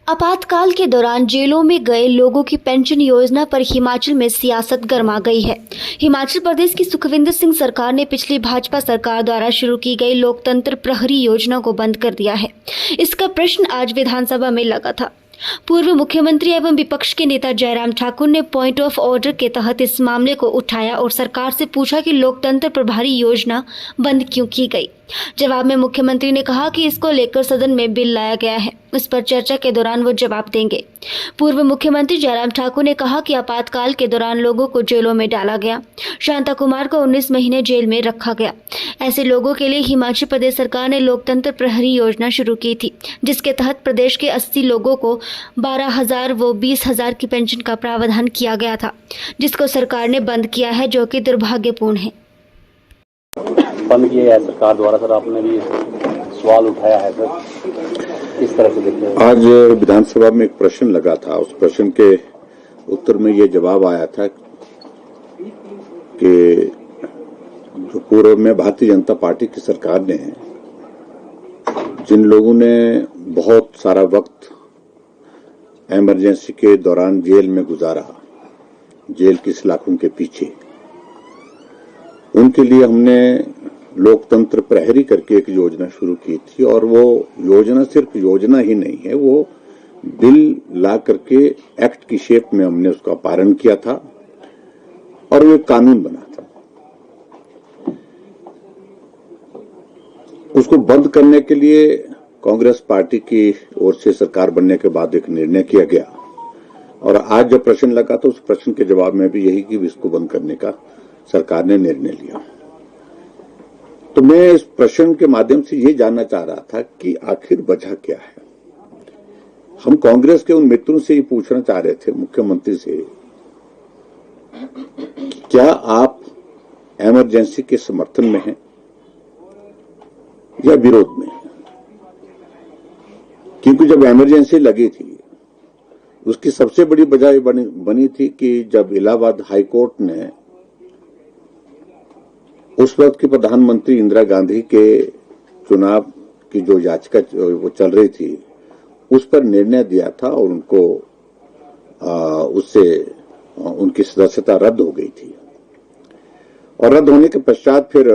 आपातकाल के दौरान जेलों में गए लोगों की पेंशन योजना पर हिमाचल में सियासत गर्मा गई है। हिमाचल प्रदेश की सुखविंदर सिंह सरकार ने पिछली भाजपा सरकार द्वारा शुरू की गई लोकतंत्र प्रहरी योजना को बंद कर दिया है। इसका प्रश्न आज विधानसभा में लगा था। पूर्व मुख्यमंत्री एवं विपक्ष के नेता जयराम ठाकुर ने पॉइंट ऑफ ऑर्डर के तहत इस मामले को उठाया और सरकार से पूछा कि लोकतंत्र प्रभारी योजना बंद क्यों की गई। जवाब में मुख्यमंत्री ने कहा कि इसको लेकर सदन में बिल लाया गया है, उस पर चर्चा के दौरान वो जवाब देंगे। पूर्व मुख्यमंत्री जयराम ठाकुर ने कहा कि आपातकाल के दौरान लोगों को जेलों में डाला गया। शांता कुमार को 19 महीने जेल में रखा गया। ऐसे लोगों के लिए हिमाचल प्रदेश सरकार ने लोकतंत्र प्रहरी योजना शुरू की थी, जिसके तहत प्रदेश के 80 लोगों को 12,000 व 20,000 की पेंशन का प्रावधान किया गया था, जिसको सरकार ने बंद किया है, जो कि दुर्भाग्यपूर्ण है। बंद किया है सरकार द्वारा। सर, आपने भी सवाल उठाया है, सर, किस तरह से देखते हैं? आज विधानसभा में एक प्रश्न लगा था, उस प्रश्न के उत्तर में ये जवाब आया था कि जो पूर्व में भारतीय जनता पार्टी की सरकार ने जिन लोगों ने बहुत सारा वक्त इमरजेंसी के दौरान जेल में गुजारा, जेल की सलाखों के पीछे, उनके लिए हमने लोकतंत्र प्रहरी करके एक योजना शुरू की थी। और वो योजना सिर्फ योजना ही नहीं है, वो बिल ला करके एक्ट की शेप में हमने उसका पालन किया था और वो एक कानून बना था। उसको बंद करने के लिए कांग्रेस पार्टी की ओर से सरकार बनने के बाद एक निर्णय किया गया और आज जब प्रश्न लगा तो उस प्रश्न के जवाब में भी यही कि इसको बंद करने का सरकार ने निर्णय लिया। तो मैं इस प्रश्न के माध्यम से ये जानना चाह रहा था कि आखिर वजह क्या है। हम कांग्रेस के उन मित्रों से ये पूछना चाह रहे थे मुख्यमंत्री से, क्या आप इमरजेंसी के समर्थन में हैं या विरोध में? क्योंकि जब इमरजेंसी लगी थी उसकी सबसे बड़ी वजह बनी थी कि जब इलाहाबाद हाई कोर्ट ने उस वक्त की प्रधानमंत्री इंदिरा गांधी के चुनाव की जो याचिका वो चल रही थी उस पर निर्णय दिया था और उनको उससे उनकी सदस्यता रद्द हो गई थी और रद्द होने के पश्चात फिर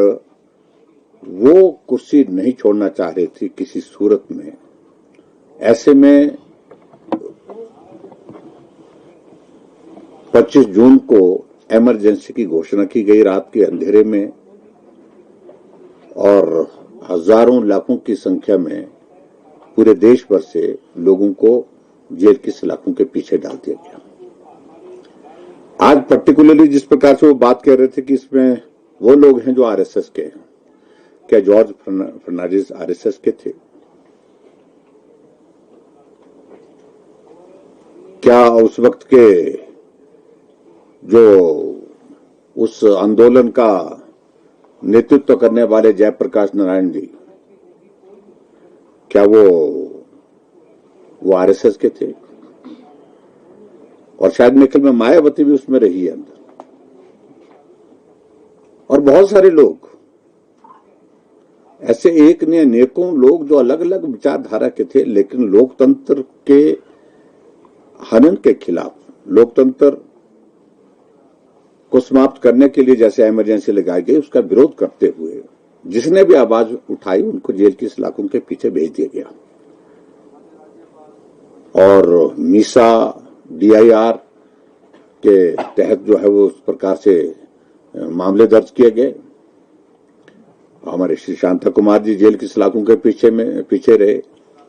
वो कुर्सी नहीं छोड़ना चाह रही थी किसी सूरत में। ऐसे में 25 जून को इमरजेंसी की घोषणा की गई रात के अंधेरे में और हजारों लाखों की संख्या में पूरे देश भर से लोगों को जेल की सलाखों के पीछे डाल दिया गया। आज पर्टिकुलरली जिस प्रकार से वो बात कह रहे थे कि इसमें वो लोग हैं जो आरएसएस के हैं, क्या जॉर्ज फर्नांडिस आरएसएस के थे? क्या उस वक्त के जो उस आंदोलन का नेतृत्व करने वाले जयप्रकाश नारायण जी, क्या वो आरएसएस के थे? और शायद मेरे ख्याल में मायावती भी उसमें रही है अंदर, और बहुत सारे लोग ऐसे एक ने अनेकों लोग जो अलग अलग विचारधारा के थे, लेकिन लोकतंत्र के हनन के खिलाफ, लोकतंत्र को समाप्त करने के लिए जैसे इमरजेंसी लगाई गई उसका विरोध करते हुए जिसने भी आवाज उठाई उनको जेल की सलाखों के पीछे भेज दिया गया। और मीसा डीआईआर के तहत जो है वो उस प्रकार से मामले दर्ज किए गए। हमारे श्री शांता कुमार जी जेल की सलाखों के पीछे रहे,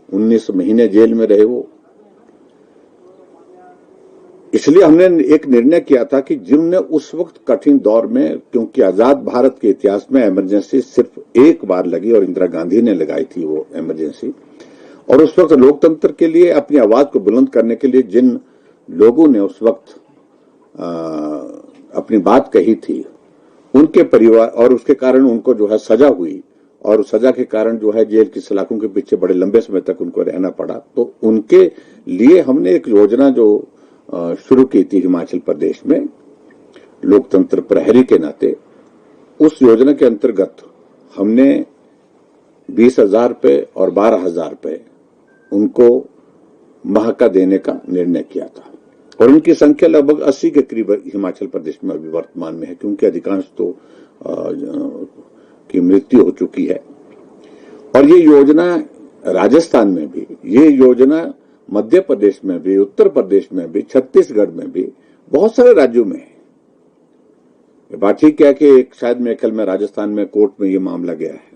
19 महीने जेल में रहे वो। इसलिए हमने एक निर्णय किया था कि जिनने उस वक्त कठिन दौर में, क्योंकि आजाद भारत के इतिहास में इमरजेंसी सिर्फ एक बार लगी और इंदिरा गांधी ने लगाई थी वो इमरजेंसी, और उस वक्त लोकतंत्र के लिए अपनी आवाज को बुलंद करने के लिए जिन लोगों ने उस वक्त अपनी बात कही थी उनके परिवार, और उसके कारण उनको जो है सजा हुई और सजा के कारण जो है जेल की सलाखों के पीछे बड़े लंबे समय तक उनको रहना पड़ा। तो उनके लिए हमने एक योजना जो शुरू की थी हिमाचल प्रदेश में लोकतंत्र प्रहरी के नाते, उस योजना के अंतर्गत हमने 20,000 रुपये और 12,000 रुपये उनको माह का देने का निर्णय किया था और उनकी संख्या लगभग 80 के करीब हिमाचल प्रदेश में अभी वर्तमान में है, क्योंकि अधिकांश तो की मृत्यु हो चुकी है। और ये योजना राजस्थान में भी, ये योजना मध्य प्रदेश में भी, उत्तर प्रदेश में भी, छत्तीसगढ़ में भी, बहुत सारे राज्यों में है। ये बात ठीक है कि एक शायद मेकल में राजस्थान में कोर्ट में ये मामला गया है।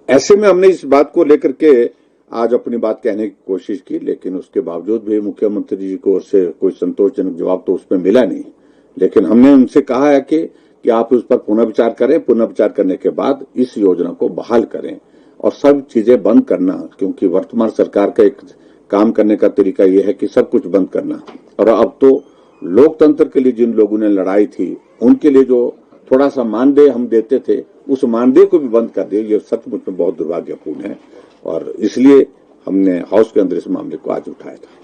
ऐसे में हमने इस बात को लेकर के आज अपनी बात कहने की कोशिश की, लेकिन उसके बावजूद भी मुख्यमंत्री जी को ओर से कोई संतोषजनक जवाब तो उसमें मिला नहीं। लेकिन हमने उनसे कहा है कि आप उस पर पुनः विचार करें, पुनः विचार करने के बाद इस योजना को बहाल करें और सब चीजें बंद करना, क्योंकि वर्तमान सरकार का एक काम करने का तरीका यह है कि सब कुछ बंद करना। और अब तो लोकतंत्र के लिए जिन लोगों ने लड़ाई थी, उनके लिए जो थोड़ा सा मानदेय हम देते थे, उस मानदेय को भी बंद कर दिए। ये सचमुच में बहुत दुर्भाग्यपूर्ण है और इसलिए हमने हाउस के अंदर इस मामले को आज उठाया था।